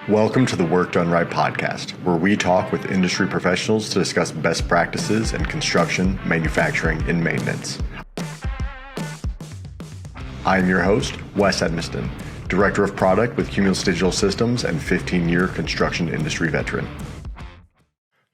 Welcome to the Work Done Right podcast, where we talk with industry professionals to discuss best practices in construction, manufacturing, and maintenance. I am your host, Wes Edmiston, Director of Product with Cumulus Digital Systems and 15-year construction industry veteran.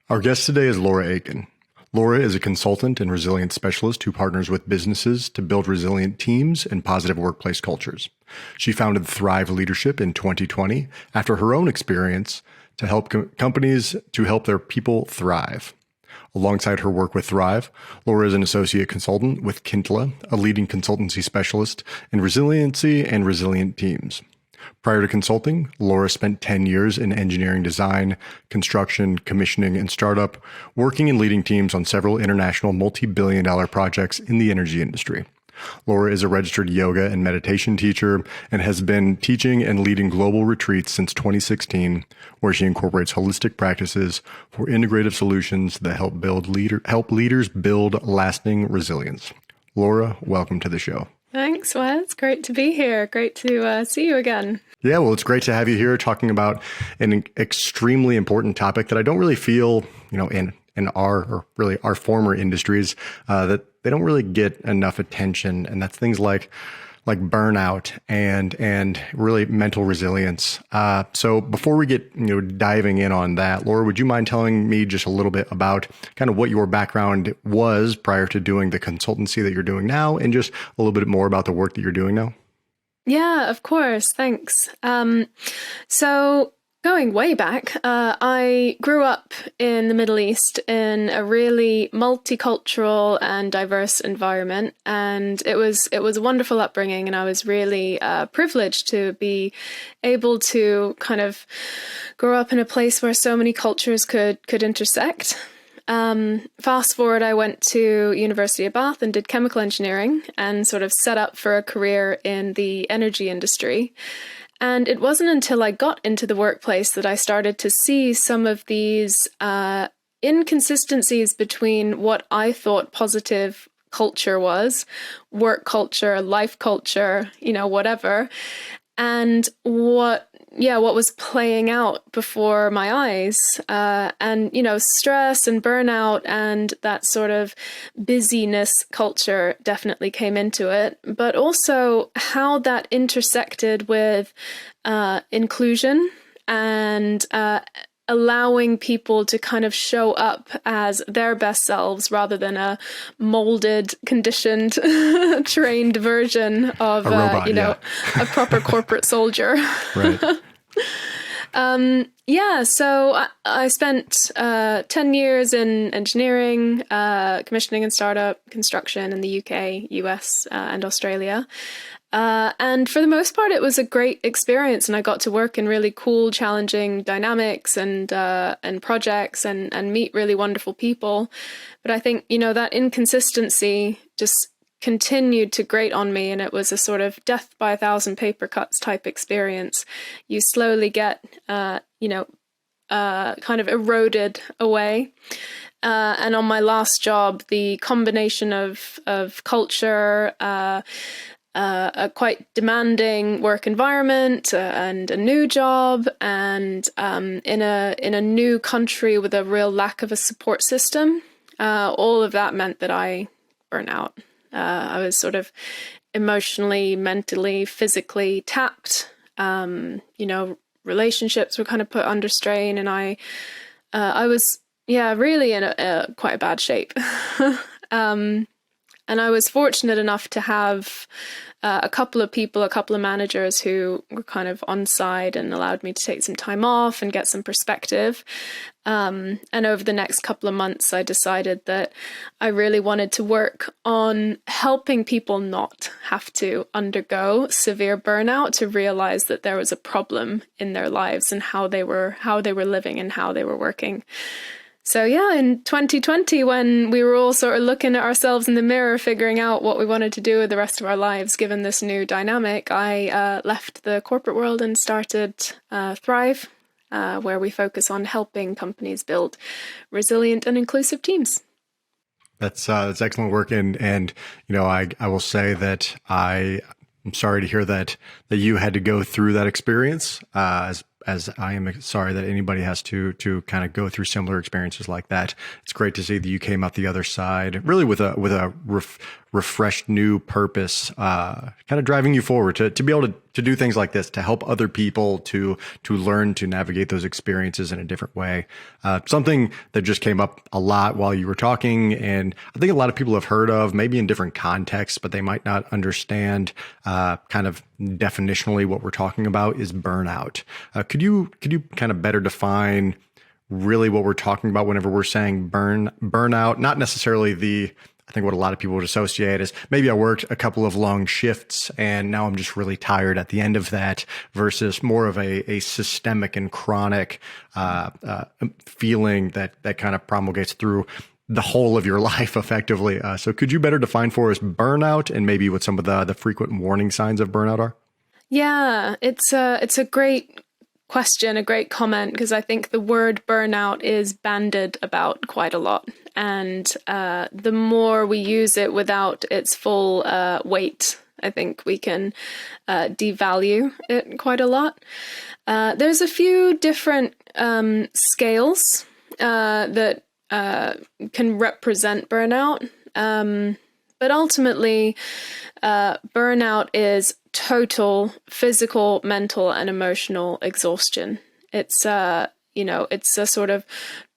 Our guest today is Laura Aiken. Laura is a consultant and resilience specialist who partners with businesses to build resilient teams and positive workplace cultures. She founded Thrive Leadership in 2020 after her own experience to help companies to help their people thrive. Alongside her work with Thrive, Laura is an associate consultant with Kintla, a leading consultancy specialist in resiliency and resilient teams. Prior to consulting, Laura spent 10 years in engineering design, construction, commissioning, and startup, working and leading teams on several international multi-billion-dollar projects in the energy industry. Laura is a registered yoga and meditation teacher and has been teaching and leading global retreats since 2016, where she incorporates holistic practices for integrative solutions that help leaders build lasting resilience. Laura, welcome to the show. Thanks, Wes. Great to be here. Great to see you again. Yeah, well, it's great to have you here talking about an extremely important topic that I don't really feel, in our former industries, that they don't really get enough attention. And that's things like burnout and really mental resilience. So before we get diving in on that, Laura, would you mind telling me just a little bit about kind of what your background was prior to doing the consultancy that you're doing now, and just a little bit more about the work that you're doing now? Yeah, of course. Thanks. So going way back, I grew up in the Middle East in a really multicultural and diverse environment, and it was a wonderful upbringing, and I was really privileged to be able to kind of grow up in a place where so many cultures could intersect. Fast forward, I went to University of Bath and did chemical engineering and sort of set up for a career in the energy industry. And it wasn't until I got into the workplace that I started to see some of these inconsistencies between what I thought positive culture was, work culture, life culture, whatever, and what was playing out before my eyes. And stress and burnout and that sort of busyness culture definitely came into it, but also how that intersected with inclusion and allowing people to kind of show up as their best selves rather than a molded, conditioned, trained version of a robot, a proper corporate soldier. Right. So I spent 10 years in engineering, commissioning and startup construction in the UK, US, and Australia. And for the most part, it was a great experience, and I got to work in really cool, challenging dynamics and projects and meet really wonderful people. But I think, that inconsistency just continued to grate on me, and it was a sort of death by 1,000 paper cuts type experience. You slowly get, kind of eroded away. And on my last job, the combination of culture, a quite demanding work environment, and a new job, and in a new country with a real lack of a support system, all of that meant that I burnt out. I was sort of emotionally, mentally, physically tapped. Relationships were kind of put under strain, and I was, really in quite a bad shape. And I was fortunate enough to have a couple of managers who were kind of on side and allowed me to take some time off and get some perspective. And over the next couple of months, I decided that I really wanted to work on helping people not have to undergo severe burnout, to realize that there was a problem in their lives and how they were living and how they were working. So in 2020, when we were all sort of looking at ourselves in the mirror, figuring out what we wanted to do with the rest of our lives, given this new dynamic, I left the corporate world and started Thrive, where we focus on helping companies build resilient and inclusive teams. That's excellent work, and I will say that I'm sorry to hear that you had to go through that experience, as as I am sorry that anybody has to kind of go through similar experiences like that. It's great to see that you came out the other side really with a refreshed new purpose, kind of driving you forward to be able to do things like this, to help other people to learn to navigate those experiences in a different way. Something that just came up a lot while you were talking, and I think a lot of people have heard of, maybe in different contexts, but they might not understand kind of definitionally what we're talking about, is burnout. Could you kind of better define really what we're talking about whenever we're saying burnout? Not necessarily I think what a lot of people would associate is maybe I worked a couple of long shifts and now I'm just really tired at the end of that, versus more of a systemic and chronic feeling that kind of promulgates through the whole of your life effectively. So could you better define for us burnout and maybe what some of the frequent warning signs of burnout are? Yeah, it's a great question, a great comment, because I think the word burnout is bandied about quite a lot. And the more we use it without its full weight, I think we can devalue it quite a lot. There's a few different scales that can represent burnout. But ultimately, burnout is total physical, mental, and emotional exhaustion. It's it's a sort of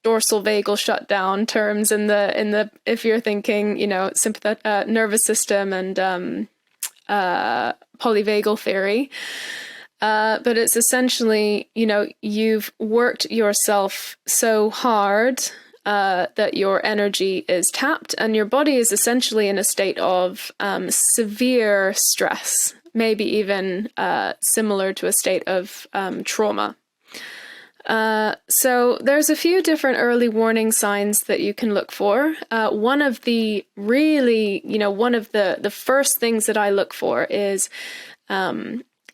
dorsal vagal shutdown terms in the if you're thinking, sympathetic nervous system and polyvagal theory. But it's essentially, you've worked yourself so hard that your energy is tapped, and your body is essentially in a state of severe stress, maybe even similar to a state of trauma. So there's a few different early warning signs that you can look for. One of the really, one of the first things that I look for is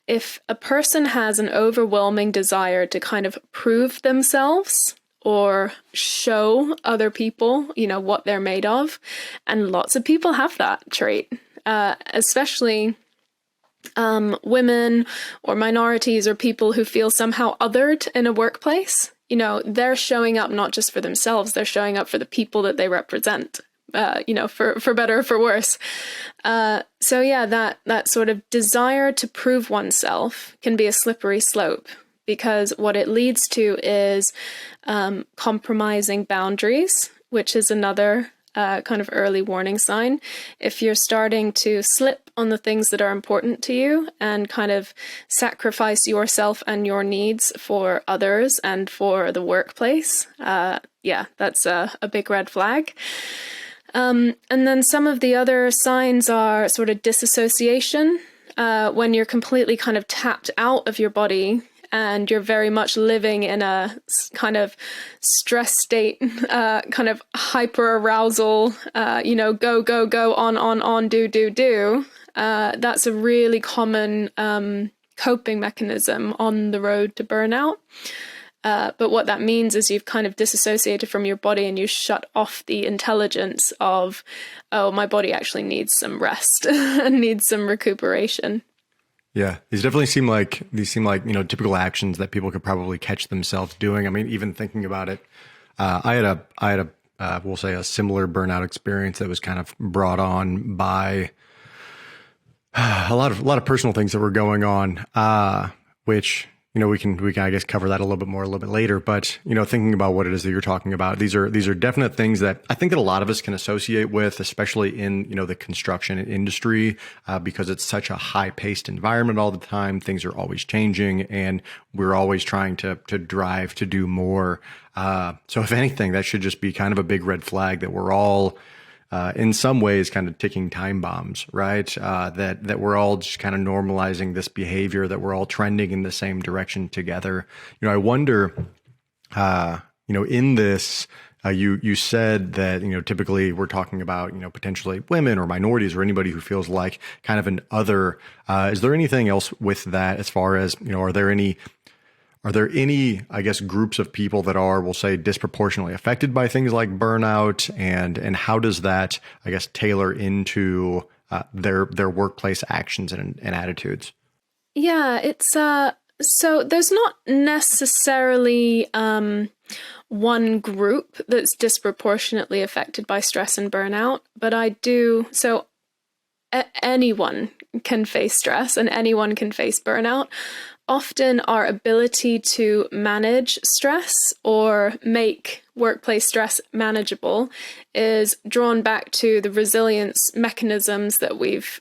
if a person has an overwhelming desire to kind of prove themselves or show other people, what they're made of. And lots of people have that trait, especially women or minorities or people who feel somehow othered in a workplace. They're showing up not just for themselves, they're showing up for the people that they represent, for better or for worse. So yeah, that sort of desire to prove oneself can be a slippery slope, because what it leads to is compromising boundaries, which is another kind of early warning sign. If you're starting to slip on the things that are important to you and kind of sacrifice yourself and your needs for others and for the workplace, that's a big red flag. And then some of the other signs are sort of disassociation, when you're completely kind of tapped out of your body and you're very much living in a kind of stress state, kind of hyper arousal, go, on, do. That's a really common coping mechanism on the road to burnout. But what that means is you've kind of disassociated from your body and you shut off the intelligence of, oh, my body actually needs some rest and needs some recuperation. Yeah, these definitely seem like typical actions that people could probably catch themselves doing. I mean, even thinking about it, I had a we'll say a similar burnout experience that was kind of brought on by a lot of personal things that were going on, which we can I guess cover that a little bit later. But thinking about what it is that you're talking about, these are definite things that I think that a lot of us can associate with, especially in the construction industry, because it's such a high paced environment all the time. Things are always changing, and we're always trying to drive to do more. So if anything, that should just be kind of a big red flag that we're all in some ways kind of ticking time bombs, right? That we're all just kind of normalizing this behavior, that we're all trending in the same direction together. I wonder, in this, you said that, typically we're talking about, potentially women or minorities or anybody who feels like kind of an other. Is there anything else with that as far as, are there any, I guess, groups of people that are, we'll say, disproportionately affected by things like burnout, and how does that, I guess, tailor into their workplace actions and attitudes? Yeah, it's So there's not necessarily one group that's disproportionately affected by stress and burnout, but anyone can face stress and anyone can face burnout. Often our ability to manage stress or make workplace stress manageable is drawn back to the resilience mechanisms that we've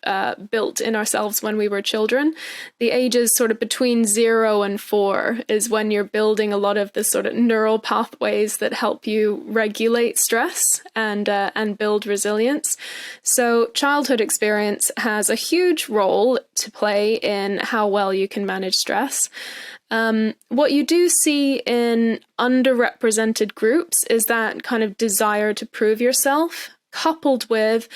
built in ourselves when we were children. The ages sort of between 0 and 4 is when you're building a lot of the sort of neural pathways that help you regulate stress and build resilience. So childhood experience has a huge role to play in how well you can manage stress. What you do see in underrepresented groups is that kind of desire to prove yourself, coupled with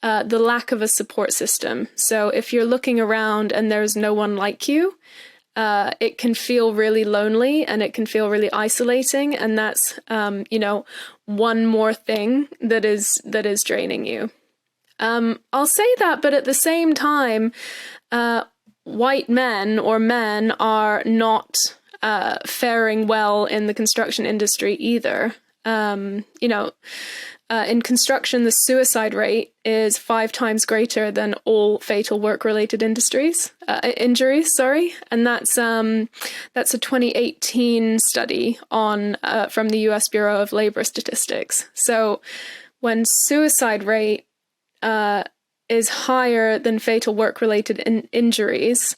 the lack of a support system. So if you're looking around and there's no one like you, it can feel really lonely and it can feel really isolating. And that's, one more thing that is draining you. I'll say that, but at the same time, white men or men are not faring well in the construction industry either. In construction, the suicide rate is 5 times greater than all fatal work-related injuries. And that's a 2018 study from the U.S. Bureau of Labor Statistics. So when suicide rate is higher than fatal work-related injuries,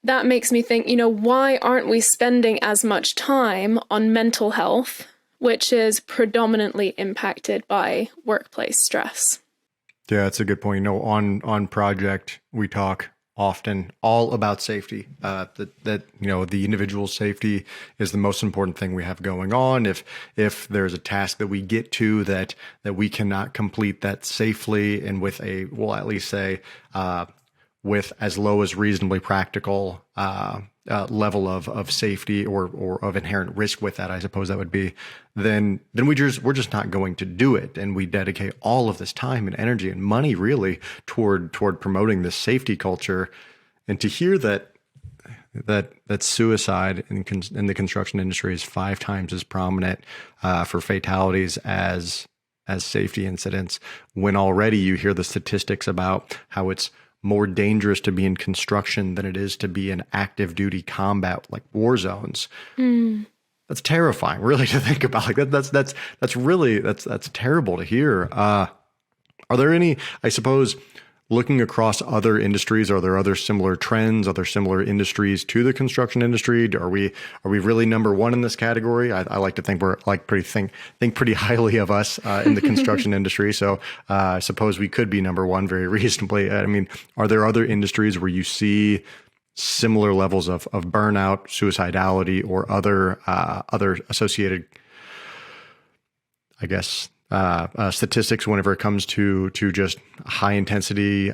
that makes me think, why aren't we spending as much time on mental health, which is predominantly impacted by workplace stress? Yeah, that's a good point. On project, we talk often all about safety, that the individual's safety is the most important thing we have going on. If there's a task that we get to that we cannot complete that safely and with we'll at least say with as low as reasonably practical level of safety or of inherent risk with that, I suppose that would be, then we're just not going to do it. And we dedicate all of this time and energy and money really toward promoting this safety culture. And to hear that suicide in the construction industry is 5 times as prominent for fatalities as safety incidents, when already you hear the statistics about how it's more dangerous to be in construction than it is to be in active duty combat, like war zones. That's terrifying, really, to think about. Like that's terrible to hear. Are there any, I suppose, looking across other industries, are there other similar trends, other similar industries to the construction industry? Are we really number one in this category? I like to think we're think pretty highly of us in the construction industry. So I suppose we could be number one very reasonably. I mean, are there other industries where you see similar levels of burnout, suicidality, or other associated, I guess, statistics whenever it comes to just high intensity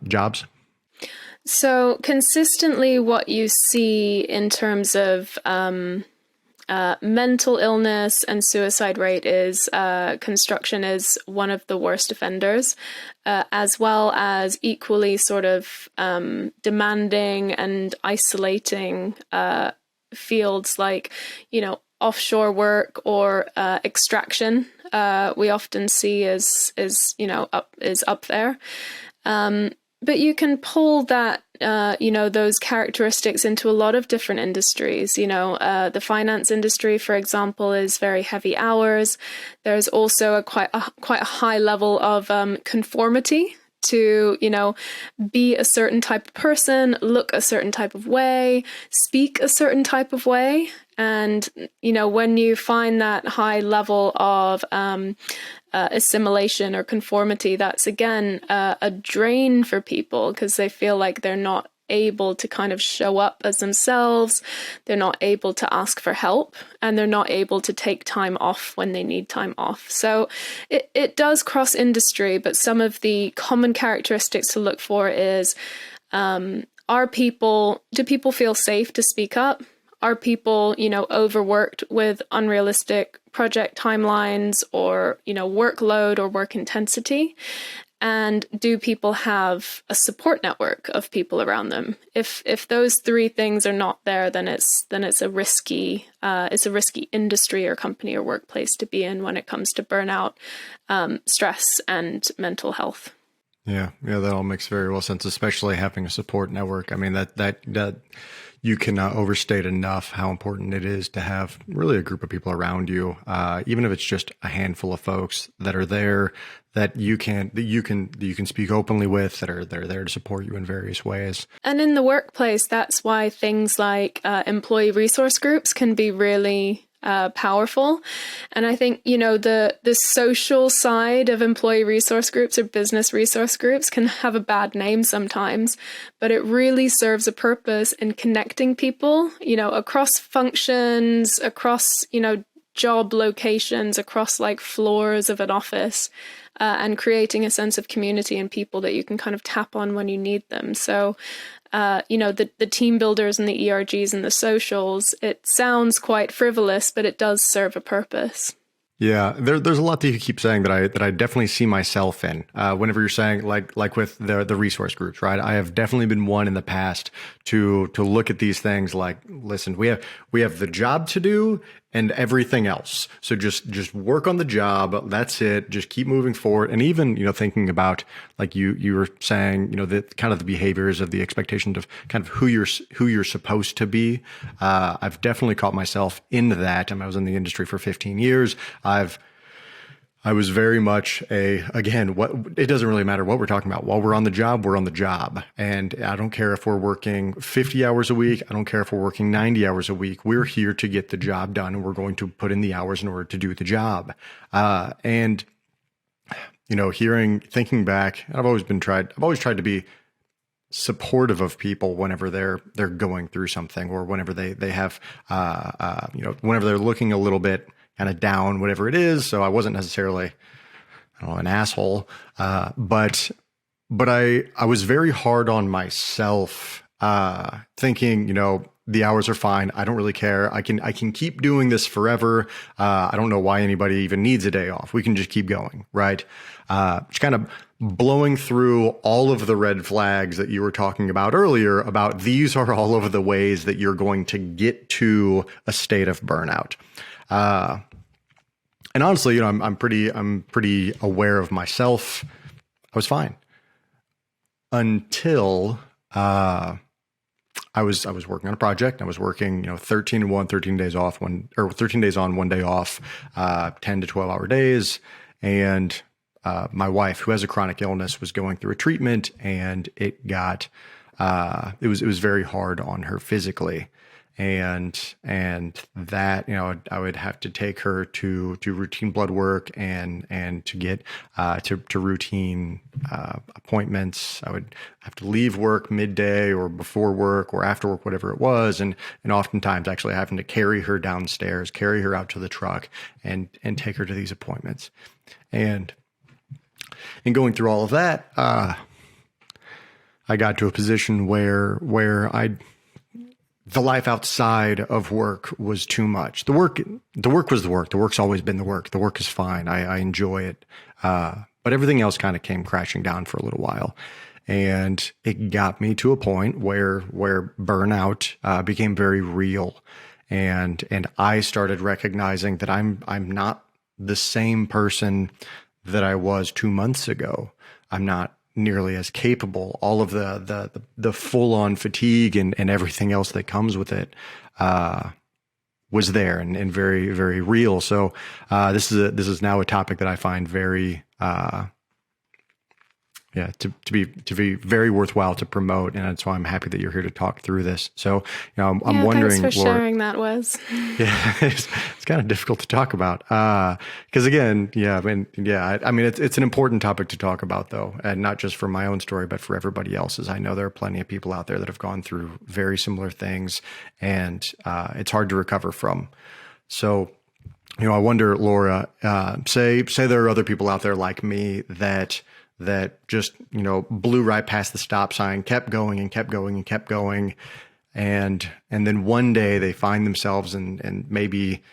jobs? So consistently what you see in terms of mental illness and suicide rate is construction is one of the worst offenders, as well as equally sort of demanding and isolating fields like, offshore work or extraction. We often see is up there. But you can pull that, those characteristics into a lot of different industries. The finance industry, for example, is very heavy hours. There's also quite a high level of conformity to, be a certain type of person, look a certain type of way, speak a certain type of way. And, when you find that high level of assimilation or conformity, that's again a drain for people because they feel like they're not able to kind of show up as themselves. They're not able to ask for help, and they're not able to take time off when they need time off. So it does cross industry, but some of the common characteristics to look for is, do people feel safe to speak up? Are people, overworked with unrealistic project timelines or, workload or work intensity? And do people have a support network of people around them? If those three things are not there, then it's a risky industry or company or workplace to be in when it comes to burnout, stress, and mental health. Yeah, that all makes very well sense, especially having a support network. I mean, that you cannot overstate enough how important it is to have really a group of people around you, even if it's just a handful of folks that are there that you can speak openly with, that are there to support you in various ways. And in the workplace, that's why things like employee resource groups can be really powerful. And I think, the social side of employee resource groups or business resource groups can have a bad name sometimes, but it really serves a purpose in connecting people, across functions, across, job locations, across like floors of an office, and creating a sense of community and people that you can kind of tap on when you need them. So the team builders and the ERGs and the socials, it sounds quite frivolous, but it does serve a purpose. Yeah, there's a lot that you keep saying that I definitely see myself in. Whenever you're saying like with the resource groups, right? I have definitely been one in the past to look at these things like, listen, we have the job to do and everything else. So just work on the job. That's it. Just keep moving forward. And even, thinking about like you were saying, the kind of the behaviors of the expectations of kind of who you're supposed to be. I've definitely caught myself in that. I was in the industry for 15 years. I was very much it doesn't really matter what we're talking about. While we're on the job, we're on the job. And I don't care if we're working 50 hours a week. I don't care if we're working 90 hours a week. We're here to get the job done, and we're going to put in the hours in order to do the job. Thinking back, I've always tried to be supportive of people whenever they're going through something, or whenever they have, whenever they're looking a little bit kind of down, whatever it is. So I wasn't necessarily, an asshole, but I was very hard on myself, thinking, the hours are fine. I don't really care. I can keep doing this forever. I don't know why anybody even needs a day off. We can just keep going, right? Just kind of blowing through all of the red flags that you were talking about earlier, about these are all of the ways that you're going to get to a state of burnout. And honestly, I'm pretty aware of myself. I was fine until, I was working on a project. I was working, 13 days off, 13 days on, 1 day off, 10 to 12 hour days. And, my wife, who has a chronic illness, was going through a treatment, and it got, it was very hard on her physically. And that, I would have to take her to routine blood work and to get, to routine, appointments. I would have to leave work midday or before work or after work, whatever it was. And oftentimes actually having to carry her downstairs, carry her out to the truck and take her to these appointments. And going through all of that, I got to a position where the life outside of work was too much. The work was the work. The work's always been the work. The work is fine. I enjoy it. But everything else kind of came crashing down for a little while. And it got me to a point where burnout became very real. And I started recognizing that I'm not the same person that I was 2 months ago. I'm not nearly as capable. All of the full on fatigue and everything else that comes with it was there and very, very real. So this is now a topic that I find very to be very worthwhile to promote, and that's why I'm happy that you're here to talk through this. So, I'm wondering, thanks for Laura, sharing that, Wes. Yeah, it's kind of difficult to talk about because again, it's an important topic to talk about, though, and not just for my own story, but for everybody else's. I know there are plenty of people out there that have gone through very similar things, and it's hard to recover from. So, I wonder, Laura, say there are other people out there like me that just, blew right past the stop sign, kept going and kept going and kept going. And then one day they find themselves and maybe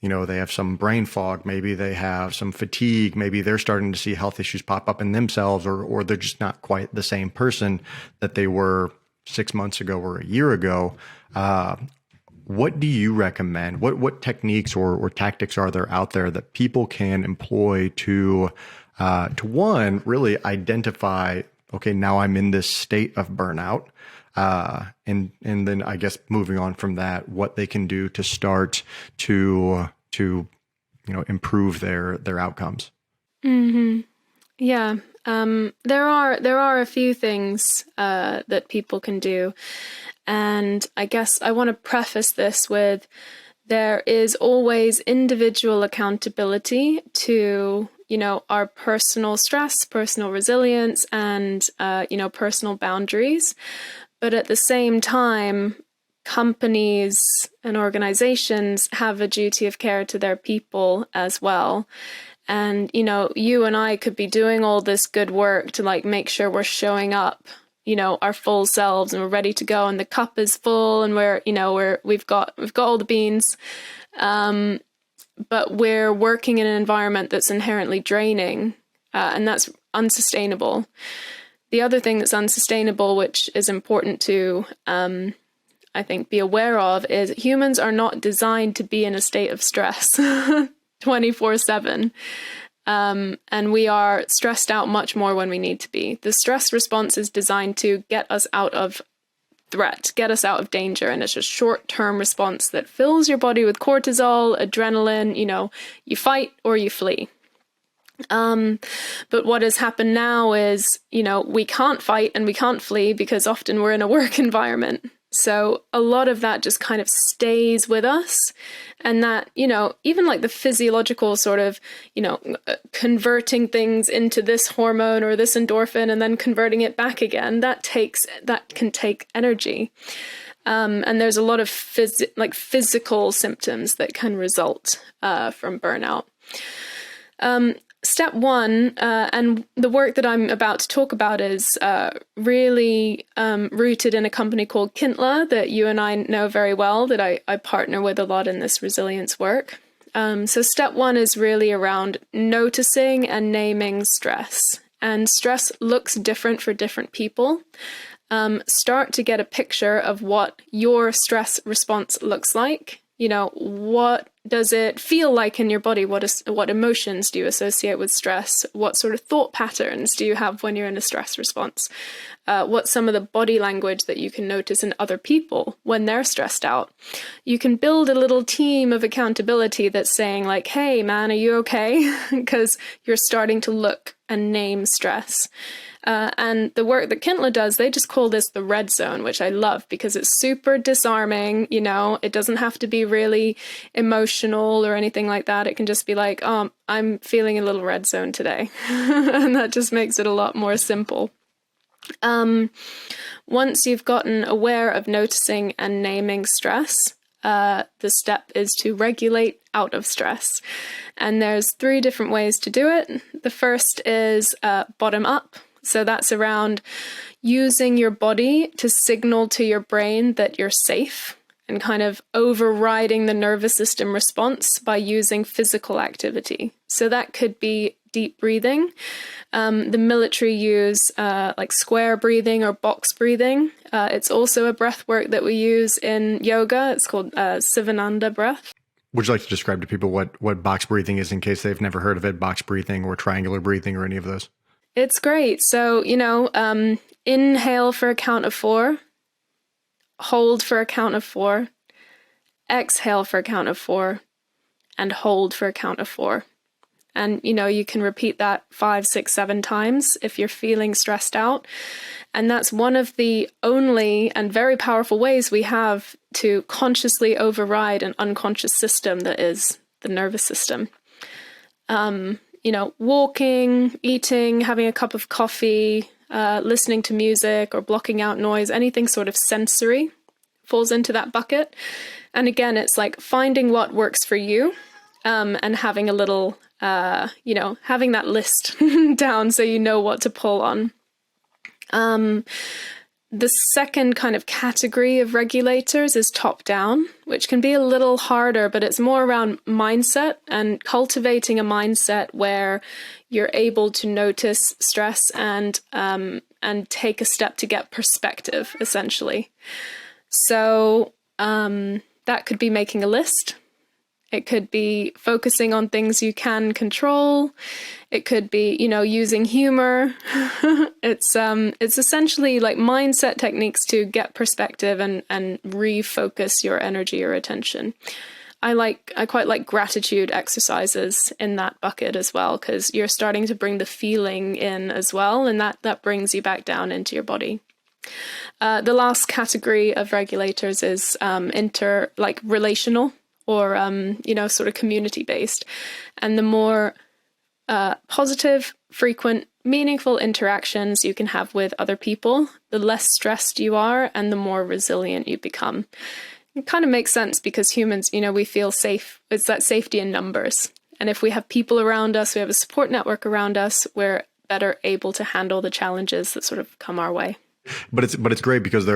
they have some brain fog, maybe they have some fatigue, maybe they're starting to see health issues pop up in themselves, or they're just not quite the same person that they were 6 months ago or a year ago. What do you recommend? What techniques or tactics are there out there that people can employ to one, really identify, okay, now I'm in this state of burnout, and then I guess moving on from that, what they can do to start to improve their outcomes. Mm-hmm. Yeah. There are a few things that people can do. And I guess I want to preface this with there is always individual accountability to, our personal stress, personal resilience, and, personal boundaries. But at the same time, companies and organizations have a duty of care to their people as well. And, you and I could be doing all this good work to make sure we're showing up, our full selves and we're ready to go and the cup is full and we've got all the beans. But we're working in an environment that's inherently draining, and that's unsustainable. The other thing that's unsustainable, which is important to, I think, be aware of, is humans are not designed to be in a state of stress 24/7. And we are stressed out much more when we need to be. The stress response is designed to get us out of threat, get us out of danger. And it's a short-term response that fills your body with cortisol, adrenaline, you fight or you flee. But what has happened now is, we can't fight and we can't flee because often we're in a work environment. So a lot of that just kind of stays with us. And that, even the physiological sort of, converting things into this hormone or this endorphin and then converting it back again, that can take energy. And there's a lot of physical symptoms that can result from burnout. Step one, and the work that I'm about to talk about is really rooted in a company called Kintla that you and I know very well, that I partner with a lot in this resilience work. So step one is really around noticing and naming stress. And stress looks different for different people. Start to get a picture of what your stress response looks like. What does it feel like in your body? What emotions do you associate with stress? What sort of thought patterns do you have when you're in a stress response? What's some of the body language that you can notice in other people when they're stressed out? You can build a little team of accountability that's saying hey, man, are you okay? Because you're starting to look and name stress. And the work that Kintla does, they just call this the red zone, which I love because it's super disarming. It doesn't have to be really emotional or anything like that. It can just be I'm feeling a little red zone today. And that just makes it a lot more simple. Once you've gotten aware of noticing and naming stress, the step is to regulate out of stress. And there's 3 different ways to do it. The first is bottom up. So that's around using your body to signal to your brain that you're safe and kind of overriding the nervous system response by using physical activity. So that could be deep breathing. The military use square breathing or box breathing. It's also a breath work that we use in yoga. It's called Sivananda breath. Would you like to describe to people what box breathing is in case they've never heard of it, box breathing or triangular breathing or any of those? It's great. So, inhale for a count of 4, hold for a count of 4, exhale for a count of 4, and hold for a count of 4. And, you can repeat that 5, 6, 7 times if you're feeling stressed out. And that's one of the only and very powerful ways we have to consciously override an unconscious system that is the nervous system. Walking, eating, having a cup of coffee, listening to music or blocking out noise, anything sort of sensory falls into that bucket. And again, it's finding what works for you, and having a little, having that list down so you know what to pull on. The second kind of category of regulators is top down, which can be a little harder, but it's more around mindset and cultivating a mindset where you're able to notice stress and take a step to get perspective, essentially. So that could be making a list. It could be focusing on things you can control. It could be, using humor. It's essentially like mindset techniques to get perspective and refocus your energy or attention. I quite like gratitude exercises in that bucket as well, because you're starting to bring the feeling in as well, and that brings you back down into your body. The last category of regulators is relational, or, sort of community-based. And the more positive, frequent, meaningful interactions you can have with other people, the less stressed you are and the more resilient you become. It kind of makes sense because humans, we feel safe. It's that safety in numbers. And if we have people around us, we have a support network around us, we're better able to handle the challenges that sort of come our way. But it's great because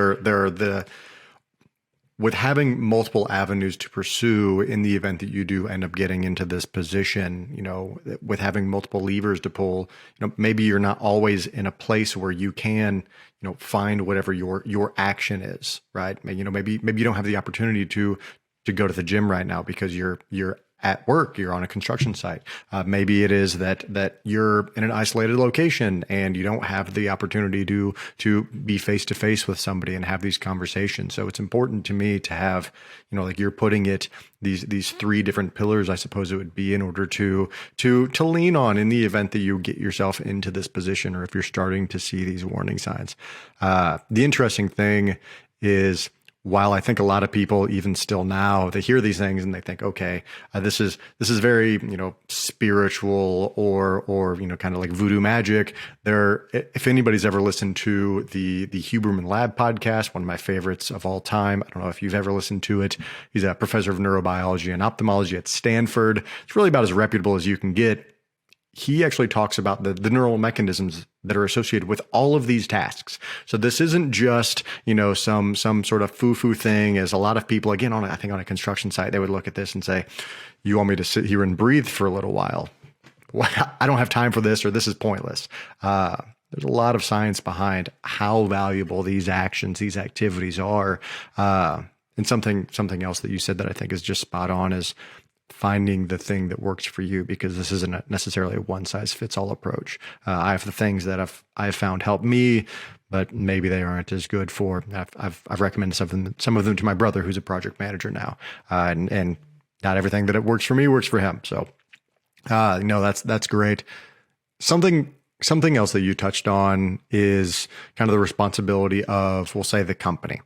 with having multiple avenues to pursue in the event that you do end up getting into this position, with having multiple levers to pull, maybe you're not always in a place where you can, find whatever your action is, right? Maybe you don't have the opportunity to go to the gym right now because you're at work, you're on a construction site. Maybe it is that you're in an isolated location and you don't have the opportunity to be face to face with somebody and have these conversations. So it's important to me to have, like you're putting it, these three different pillars, I suppose it would be, in order to lean on in the event that you get yourself into this position, or if you're starting to see these warning signs. The interesting thing is, while I think a lot of people, even still now, they hear these things and they think, okay, this is very, spiritual or kind of like voodoo magic. If anybody's ever listened to the Huberman Lab podcast, one of my favorites of all time, I don't know if you've ever listened to it. He's a professor of neurobiology and ophthalmology at Stanford. It's really about as reputable as you can get. He actually talks about the neural mechanisms that are associated with all of these tasks. So this isn't just, some sort of foo-foo thing, as a lot of people, again, I think on a construction site, they would look at this and say, you want me to sit here and breathe for a little while? I don't have time for this, or this is pointless. There's a lot of science behind how valuable these actions, these activities are. And something else that you said that I think is just spot on is finding the thing that works for you, because this isn't necessarily a one size fits all approach. I have the things that I've found help me, but maybe they aren't as good for. I've recommended some of them to my brother, who's a project manager now, and not everything that it works for me works for him. So, that's great. Something else that you touched on is kind of the responsibility of, we'll say, the company.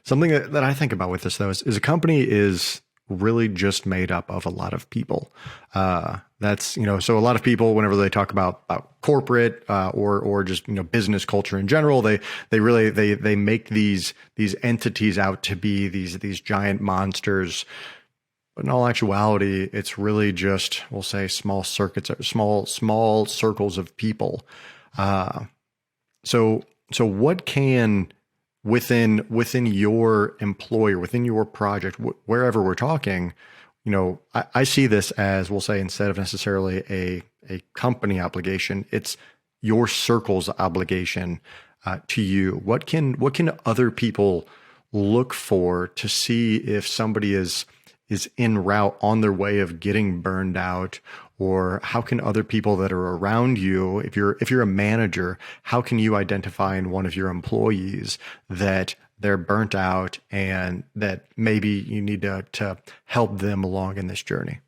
Something that I think about with this, though, is a company is really just made up of a lot of people. So a lot of people, whenever they talk about corporate or just business culture in general, they make these entities out to be these giant monsters. But in all actuality, it's really just, we'll say, small circles of people. So what can, within your employer, within your project, wherever we're talking, I see this as, we'll say, instead of necessarily a company obligation, it's your circle's obligation to you. What can other people look for to see if somebody is en route on their way of getting burned out? Or how can other people that are around you, if you're a manager, how can you identify in one of your employees that they're burnt out and that maybe you need to help them along in this journey?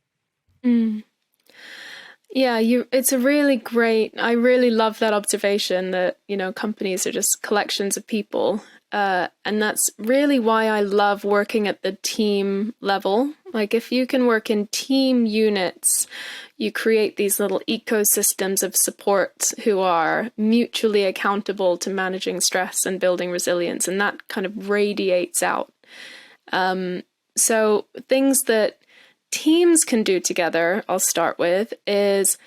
Yeah, it's a really great, I really love that observation that, companies are just collections of people. And that's really why I love working at the team level. Like, if you can work in team units, you create these little ecosystems of support who are mutually accountable to managing stress and building resilience, and that kind of radiates out. So things that teams can do together, I'll start with, is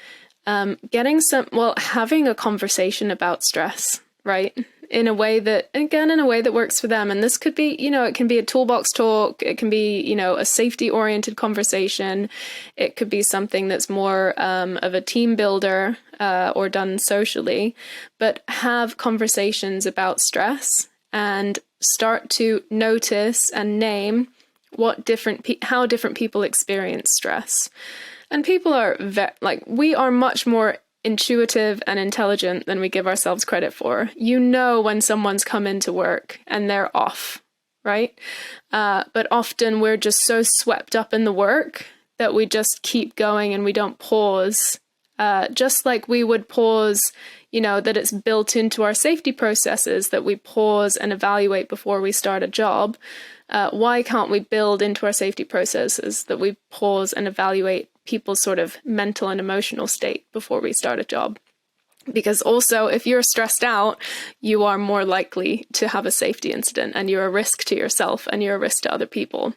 having a conversation about stress, right? in a way that, again, in a way that works for them. And this could be, it can be a toolbox talk. It can be, a safety oriented conversation. It could be something that's more of a team builder or done socially, but have conversations about stress and start to notice and name how different people experience stress. And people are we are much more intuitive and intelligent than we give ourselves credit for. When someone's come into work and they're off, right? But often we're just so swept up in the work that we just keep going and we don't pause. Just like we would pause, that it's built into our safety processes that we pause and evaluate before we start a job. Why can't we build into our safety processes that we pause and evaluate people's sort of mental and emotional state before we start a job? Because also, if you're stressed out, you are more likely to have a safety incident, and you're a risk to yourself and you're a risk to other people.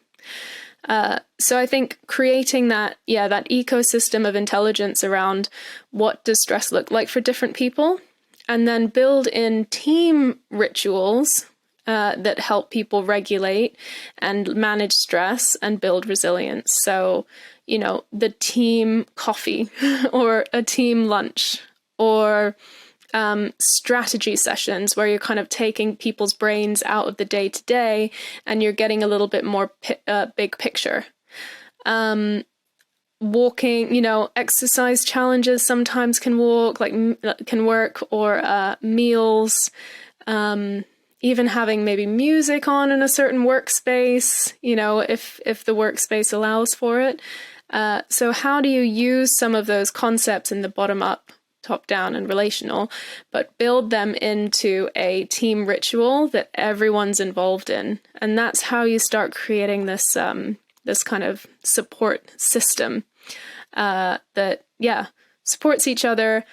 So I think creating that ecosystem of intelligence around what does stress look like for different people, and then build in team rituals that help people regulate and manage stress and build resilience. So, the team coffee or a team lunch or strategy sessions where you're kind of taking people's brains out of the day to day and you're getting a little bit more big picture. Walking, exercise challenges sometimes can work, or meals, even having maybe music on in a certain workspace, if the workspace allows for it. So how do you use some of those concepts in the bottom up, top down, and relational, but build them into a team ritual that everyone's involved in? And that's how you start creating this kind of support system that supports each other,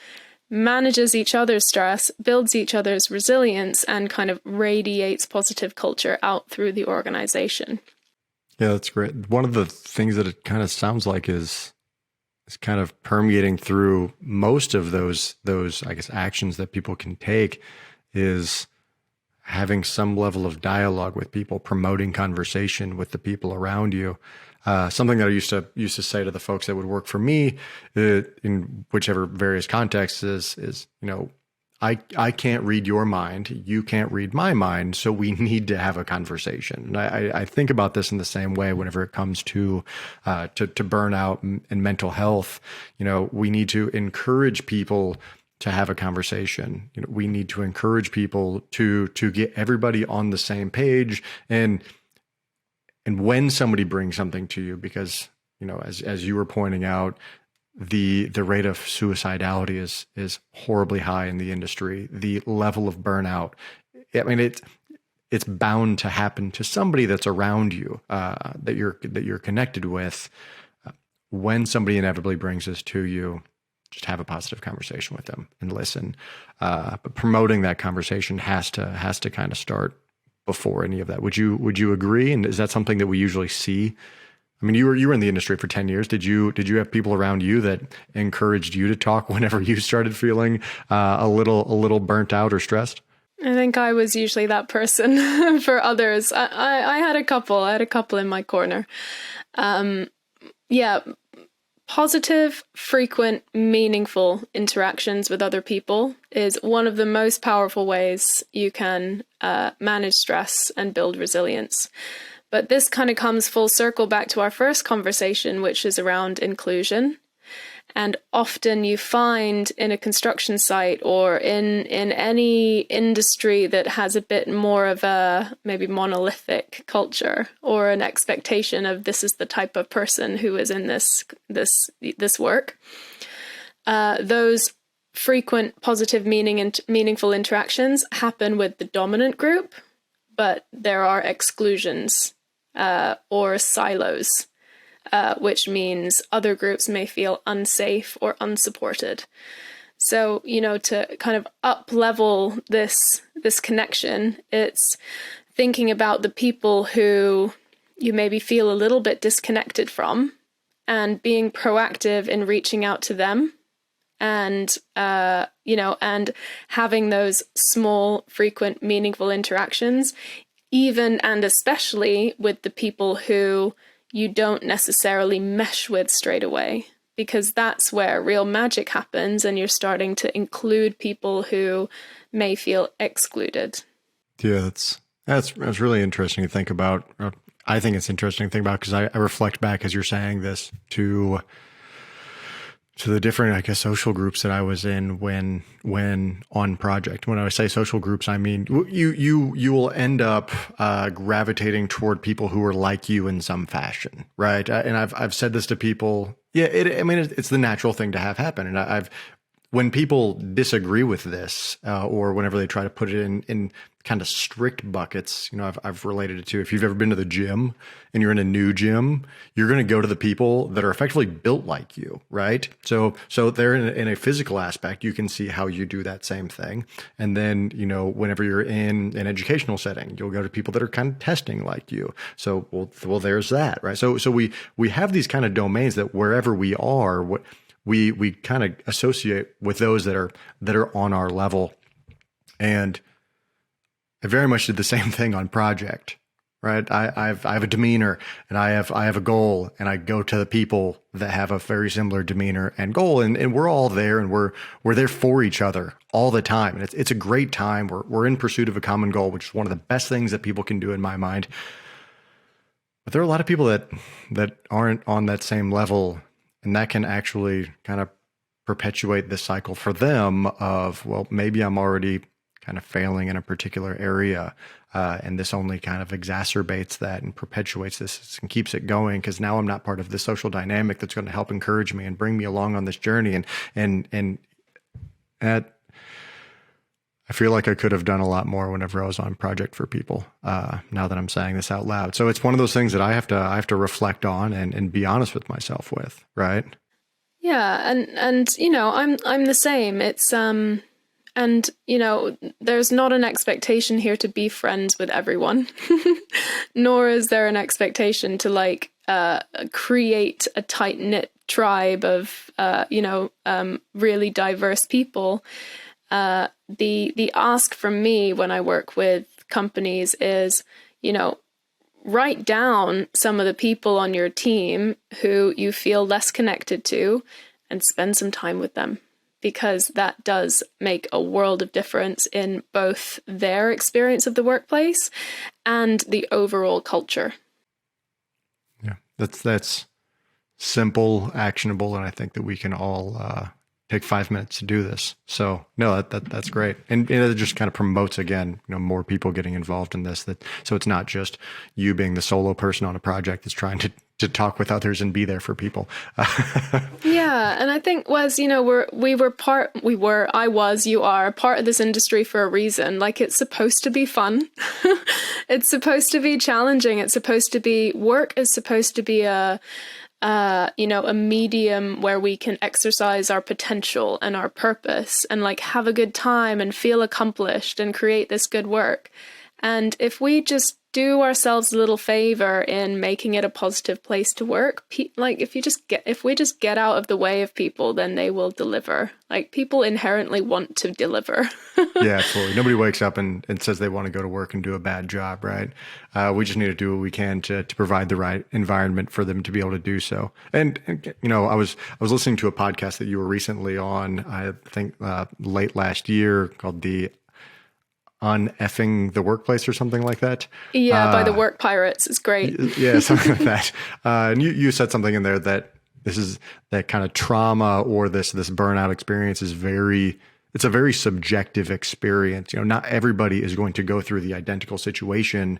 manages each other's stress, builds each other's resilience, and kind of radiates positive culture out through the organization. Yeah, that's great. One of the things that it kind of sounds like is kind of permeating through most of those, I guess, actions that people can take is having some level of dialogue with people, promoting conversation with the people around you. Something that I used to say to the folks that would work for me in whichever various contexts is, I can't read your mind. You can't read my mind. So we need to have a conversation. And I think about this in the same way whenever it comes to burnout and mental health. We need to encourage people to have a conversation. We need to encourage people to get everybody on the same page. And when somebody brings something to you, because, as you were pointing out, the rate of suicidality is horribly high in the industry. The level of burnout, I mean, it's bound to happen to somebody that's around you, that you're connected with. When somebody inevitably brings this to you, just have a positive conversation with them and listen. But promoting that conversation has to kind of start before any of that. Would you agree? And is that something that we usually see? I mean, you were in the industry for 10 years. Did you have people around you that encouraged you to talk whenever you started feeling a little burnt out or stressed? I think I was usually that person for others. I had a couple. I had a couple in my corner. Positive, frequent, meaningful interactions with other people is one of the most powerful ways you can manage stress and build resilience. But this kind of comes full circle back to our first conversation, which is around inclusion. And often you find in a construction site or in any industry that has a bit more of a maybe monolithic culture or an expectation of this is the type of person who is in this work, those frequent positive meaningful interactions happen with the dominant group, but there are exclusions or silos. Which means other groups may feel unsafe or unsupported. So, to kind of up-level this connection, it's thinking about the people who you maybe feel a little bit disconnected from and being proactive in reaching out to them and and having those small, frequent, meaningful interactions, even and especially with the people who you don't necessarily mesh with straight away, because that's where real magic happens, and you're starting to include people who may feel excluded. Yeah, that's really interesting to think about. I think it's interesting to think about because I reflect back as you're saying this to the different, I guess, social groups that I was in when on project. When I say social groups, I mean you will end up gravitating toward people who are like you in some fashion, right? And I've said this to people. Yeah, it's the natural thing to have happen. And when people disagree with this, or whenever they try to put it in kind of strict buckets, I've related it to, if you've ever been to the gym and you're in a new gym, you're going to go to the people that are effectively built like you, right? So they're in a physical aspect, you can see how you do that same thing. And then, whenever you're in an educational setting, you'll go to people that are kind of testing like you. So, well, there's that, right? So we have these kind of domains that wherever we are, we kind of associate with those that are on our level. And I very much did the same thing on project, right? I have a demeanor and I have a goal, and I go to the people that have a very similar demeanor and goal, and we're all there, and we're there for each other all the time. And it's a great time. We're in pursuit of a common goal, which is one of the best things that people can do in my mind. But there are a lot of people that aren't on that same level, and that can actually kind of perpetuate this cycle for them of, well, maybe I'm already kind of failing in a particular area, and this only kind of exacerbates that and perpetuates this and keeps it going, because now I'm not part of the social dynamic that's going to help encourage me and bring me along on this journey. And that, I feel like I could have done a lot more whenever I was on project for people, now that I'm saying this out loud. So it's one of those things that I have to reflect on and be honest with myself with, right? Yeah, and I'm the same. It's and there's not an expectation here to be friends with everyone, nor is there an expectation to create a tight-knit tribe of really diverse people. The ask from me when I work with companies is, write down some of the people on your team who you feel less connected to and spend some time with them, because that does make a world of difference in both their experience of the workplace and the overall culture. Yeah, that's simple, actionable, and I think that we can all take 5 minutes to do this. So no, that's great. And it just kind of promotes, again, more people getting involved in this, so it's not just you being the solo person on a project that's trying to talk with others and be there for people. Yeah. And I think you are part of this industry for a reason. Like, it's supposed to be fun. It's supposed to be challenging. It's supposed to be, work is supposed to be a medium where we can exercise our potential and our purpose and have a good time and feel accomplished and create this good work. And if we just do ourselves a little favor in making it a positive place to work, if we just get out of the way of people, then they will deliver. People inherently want to deliver. Yeah, absolutely. Nobody wakes up and says they want to go to work and do a bad job, right? We just need to do what we can to provide the right environment for them to be able to do so. And I was listening to a podcast that you were recently on, I think late last year, called the Uneffing the Workplace or something like that. Yeah, by the Work Pirates. It's great. Yeah, something like that. And you said something in there that this is that kind of trauma, or this burnout experience is it's a very subjective experience. Not everybody is going to go through the identical situation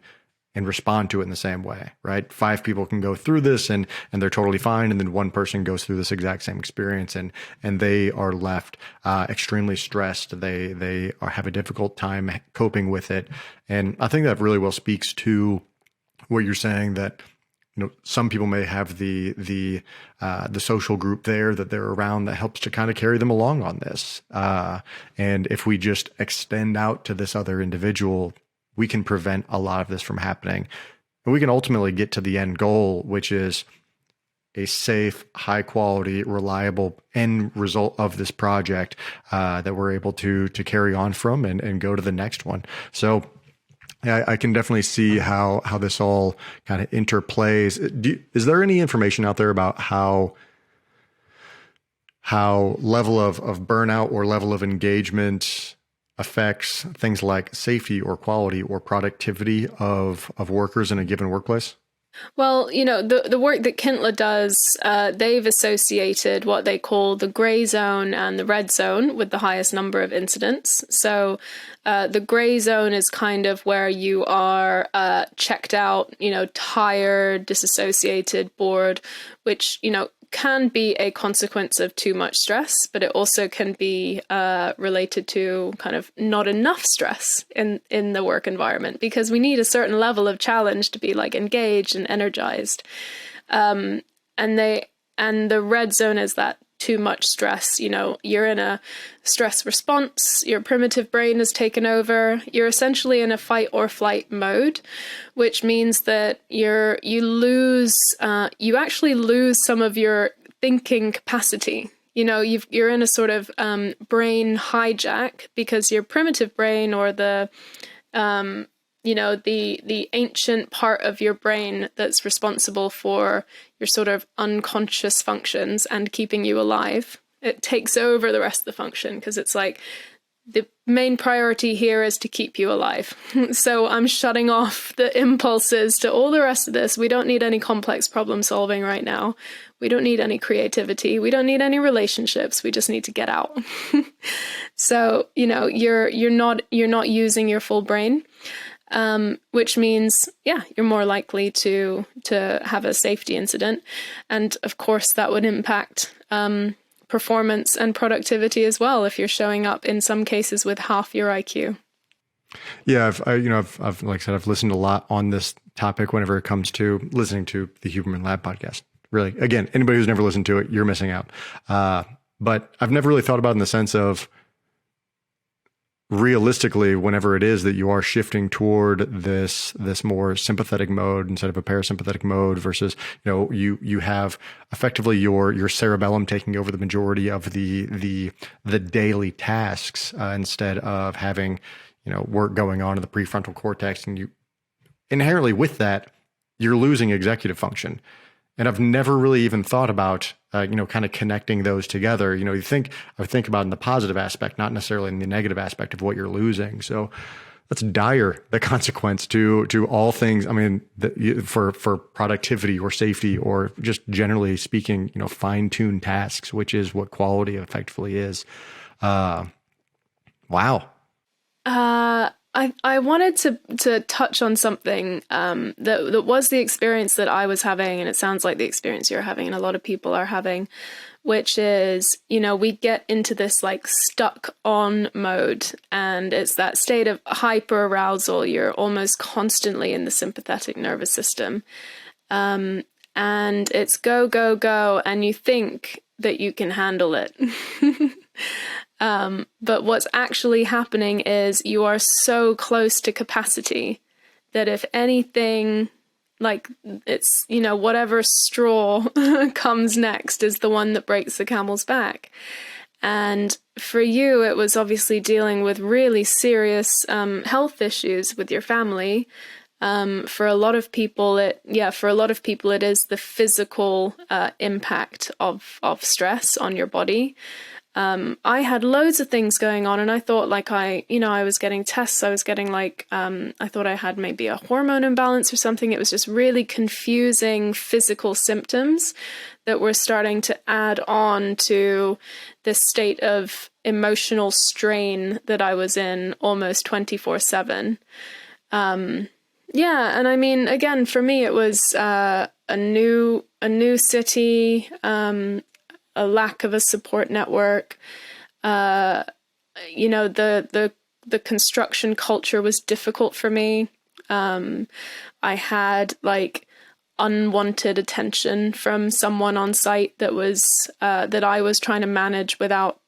and respond to it in the same way, right? 5 people can go through this and they're totally fine. And then one person goes through this exact same experience and they are left extremely stressed. They have a difficult time coping with it. And I think that really well speaks to what you're saying, that some people may have the social group there that they're around that helps to kind of carry them along on this. And if we just extend out to this other individual, we can prevent a lot of this from happening. And we can ultimately get to the end goal, which is a safe, high quality, reliable end result of this project that we're able to carry on from and go to the next one. So I can definitely see how this all kind of interplays. Is there any information out there about how level of burnout or level of engagement affects things like safety or quality or productivity of workers in a given workplace? Well, the work that Kintler does, they've associated what they call the gray zone and the red zone with the highest number of incidents. So the gray zone is kind of where you are checked out, tired, disassociated, bored, which, can be a consequence of too much stress, but it also can be related to kind of not enough stress in the work environment, because we need a certain level of challenge to be like engaged and energized. And the red zone is that too much stress. You're in a stress response, your primitive brain has taken over, you're essentially in a fight or flight mode, which means that you actually lose some of your thinking capacity. You're in a sort of brain hijack, because your primitive brain, or the ancient part of your brain that's responsible for your sort of unconscious functions and keeping you alive, it takes over the rest of the function, because it's like the main priority here is to keep you alive. So I'm shutting off the impulses to all the rest of this. We don't need any complex problem solving right now. We don't need any creativity. We don't need any relationships. We just need to get out. So, you're not using your full brain. Which means, you're more likely to have a safety incident. And of course, that would impact performance and productivity as well, if you're showing up in some cases with half your IQ. Yeah, I've like I said, I've listened a lot on this topic whenever it comes to listening to the Huberman Lab podcast. Really, again, anybody who's never listened to it, you're missing out. But I've never really thought about it in the sense of, realistically, whenever it is that you are shifting toward this more sympathetic mode instead of a parasympathetic mode, versus you have effectively your cerebellum taking over the majority of the daily tasks instead of having work going on in the prefrontal cortex, and you inherently with that you're losing executive function. And I've never really even thought about, kind of connecting those together. I would think about in the positive aspect, not necessarily in the negative aspect of what you're losing. So that's dire, the consequence to all things. I mean, for productivity or safety, or just generally speaking, fine-tuned tasks, which is what quality effectively is. Wow. I wanted to touch on something that was the experience that I was having, and it sounds like the experience you're having and a lot of people are having, which is, we get into this like stuck on mode, and it's that state of hyper arousal. You're almost constantly in the sympathetic nervous system. And it's go, go, go, and you think that you can handle it. But what's actually happening is you are so close to capacity that if anything, like it's, whatever straw comes next is the one that breaks the camel's back. And for you, it was obviously dealing with really serious health issues with your family. For a lot of people, it is the physical impact of stress on your body. I had loads of things going on, and I thought I was getting tests. I was getting I thought I had maybe a hormone imbalance or something. It was just really confusing physical symptoms that were starting to add on to this state of emotional strain that I was in almost 24/7. And I mean, again, for me, it was a new city, a lack of a support network. The construction culture was difficult for me. I had unwanted attention from someone on site that was that I was trying to manage without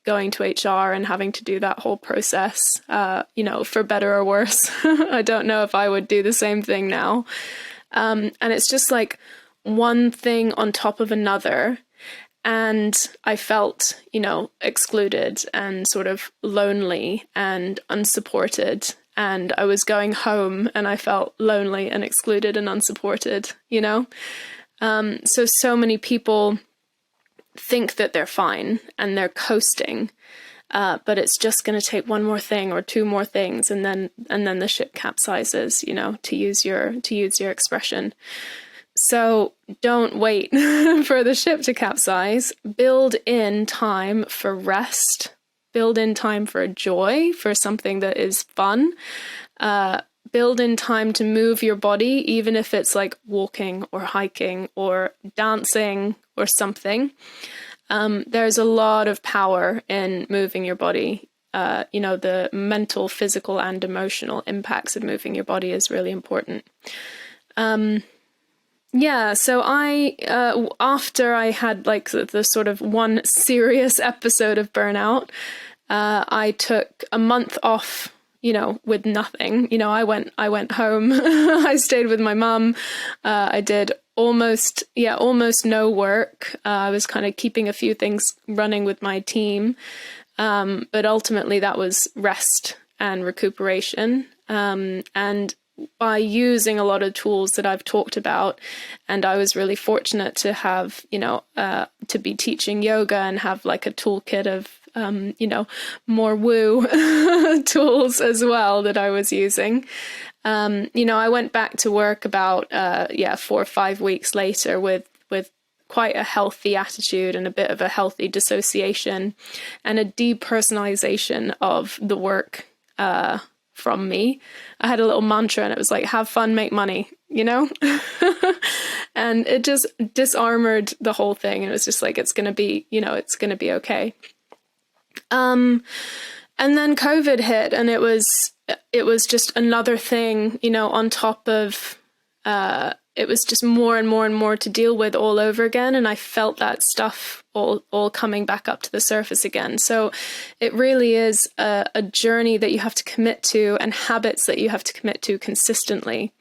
going to HR and having to do that whole process. For better or worse. I don't know if I would do the same thing now. And it's just one thing on top of another. And I felt, excluded and sort of lonely and unsupported. And I was going home and I felt lonely and excluded and unsupported, So many people think that they're fine and they're coasting, but it's just going to take one more thing or two more things, and then the ship capsizes, to use your expression. So don't wait for the ship to capsize. Build in time for rest. Build in time for joy, for something that is fun. Build in time to move your body, even if it's like walking or hiking or dancing or something. There's a lot of power in moving your body. The mental, physical, and emotional impacts of moving your body is really important. So I, after I had like the sort of one serious episode of burnout, I took a month off, with nothing. I went home. I stayed with my mum. I did almost no work. I was kind of keeping a few things running with my team. But ultimately that was rest and recuperation. And by using a lot of tools that I've talked about, and I was really fortunate to have, to be teaching yoga and have like a toolkit of, more woo tools as well that I was using. I went back to work about, 4 or 5 weeks later with quite a healthy attitude and a bit of a healthy dissociation and a depersonalization of the work, from me. I had a little mantra and it was like, have fun, make money, and it just disarmored the whole thing. And it was just like, it's going to be, it's going to be okay. And then COVID hit, and it was just another thing, on top of, it was just more and more and more to deal with all over again. And I felt that stuff all coming back up to the surface again. So it really is a journey that you have to commit to, and habits that you have to commit to consistently.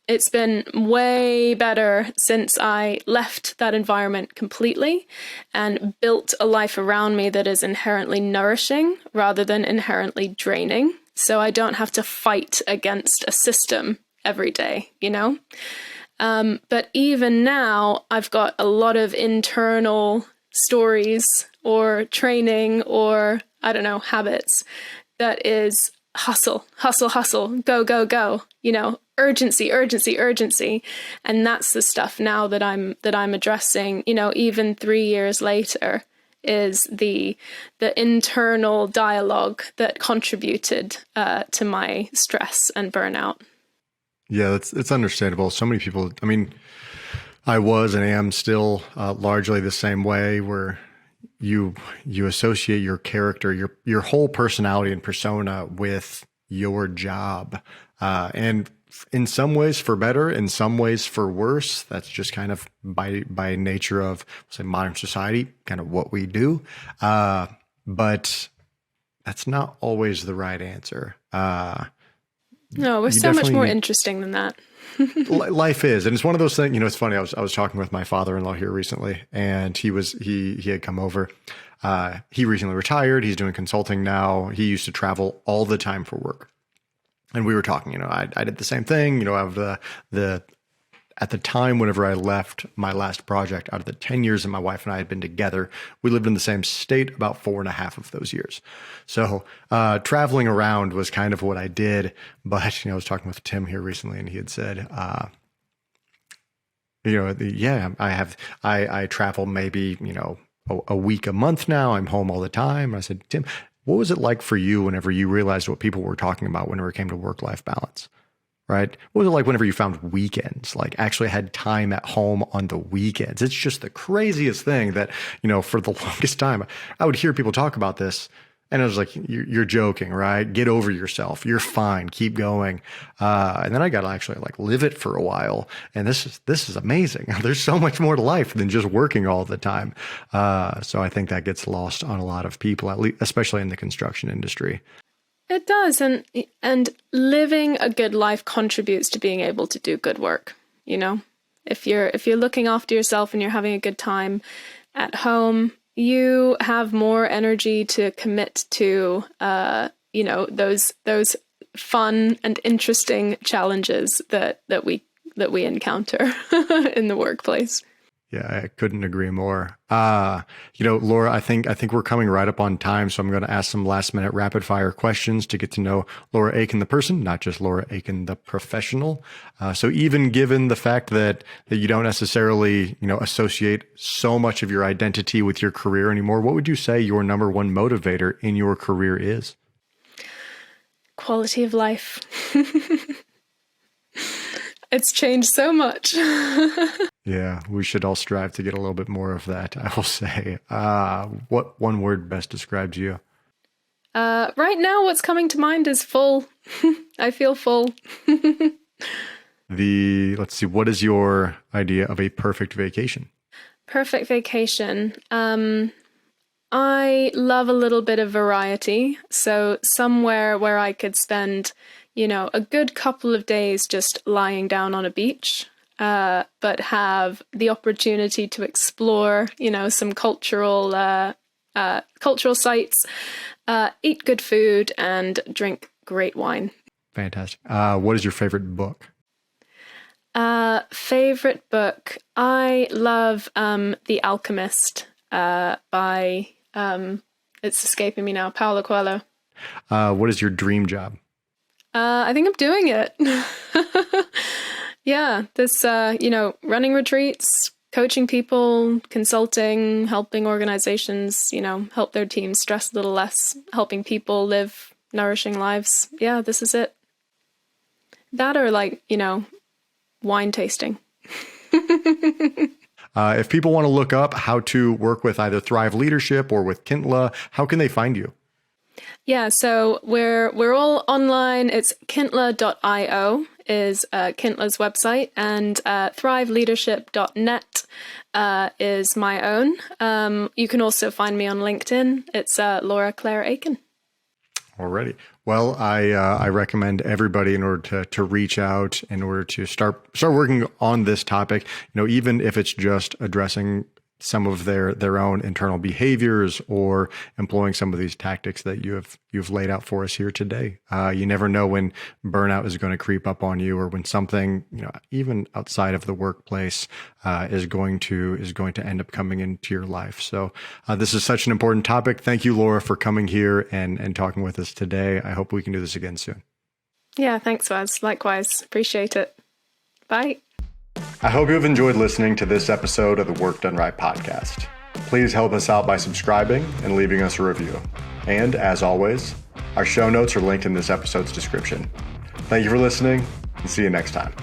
It's been way better since I left that environment completely and built a life around me that is inherently nourishing rather than inherently draining. So I don't have to fight against a system every day, But even now, I've got a lot of internal stories or training or, habits that is hustle, hustle, hustle, go, go, go, urgency, urgency, urgency. And that's the stuff now that I'm addressing, even 3 years later, is the internal dialogue that contributed to my stress and burnout. Yeah, it's understandable. So many people, I was and am still largely the same way, where you associate your character, your whole personality and persona with your job. And in some ways for better, in some ways for worse. That's just kind of by nature of, say, modern society, kind of what we do. But that's not always the right answer. No, we're so much more interesting than that. Life is. And it's one of those things, it's funny. I was talking with my father-in-law here recently, and he had come over. He recently retired. He's doing consulting now. He used to travel all the time for work. And we were talking, I did the same thing, out of at the time, whenever I left my last project, out of the 10 years that my wife and I had been together, we lived in the same state about 4.5 of those years. So traveling around was kind of what I did. But, I was talking with Tim here recently, and he had said, I travel maybe, a week a month now. I'm home all the time. And I said, Tim, what was it like for you whenever you realized what people were talking about whenever it came to work-life balance? Right? What was it like whenever you found weekends, like actually had time at home on the weekends? It's just the craziest thing that, for the longest time, I would hear people talk about this, and I was like, you're joking, right? Get over yourself. You're fine. Keep going. And then I got to actually live it for a while. And this is amazing. There's so much more to life than just working all the time. So I think that gets lost on a lot of people, at least, especially in the construction industry. It does. And living a good life contributes to being able to do good work, If you're looking after yourself and you're having a good time at home, you have more energy to commit to, those fun and interesting challenges that we encounter in the workplace. Yeah, I couldn't agree more. Laura, I think we're coming right up on time, so I'm going to ask some last minute rapid fire questions to get to know Laura Aiken, the person, not just Laura Aiken, the professional. So even given the fact that you don't necessarily, associate so much of your identity with your career anymore, what would you say your number one motivator in your career is? Quality of life. It's changed so much. Yeah, we should all strive to get a little bit more of that, I will say. What one word best describes you? Right now, what's coming to mind is full. I feel full. Let's see, what is your idea of a perfect vacation? Perfect vacation. I love a little bit of variety. So somewhere where I could spend, a good couple of days just lying down on a beach, but have the opportunity to explore, some cultural sites, eat good food, and drink great wine. Fantastic. What is your favorite book? Favorite book? I love The Alchemist by, it's escaping me now, Paulo Coelho. What is your dream job? I think I'm doing it. Yeah, this, running retreats, coaching people, consulting, helping organizations, help their teams stress a little less, helping people live nourishing lives. Yeah, this is it. That or wine tasting. If people want to look up how to work with either Thrive Leadership or with Kintla, how can they find you? Yeah, so we're all online. It's kintla.io is Kintla's website, and thriveleadership.net is my own. You can also find me on LinkedIn. It's Laura Claire Aiken. Alrighty. Well, I recommend everybody, in order to reach out, in order to start working on this topic, even if it's just addressing some of their own internal behaviors or employing some of these tactics that you've laid out for us here today. You never know when burnout is going to creep up on you, or when something, even outside of the workplace, is going to end up coming into your life. So this is such an important topic. Thank you, Laura, for coming here and talking with us today. I hope we can do this again soon. Yeah, thanks, Wes. Likewise. Appreciate it. Bye. I hope you have enjoyed listening to this episode of the Work Done Right podcast. Please help us out by subscribing and leaving us a review. And as always, our show notes are linked in this episode's description. Thank you for listening, and see you next time.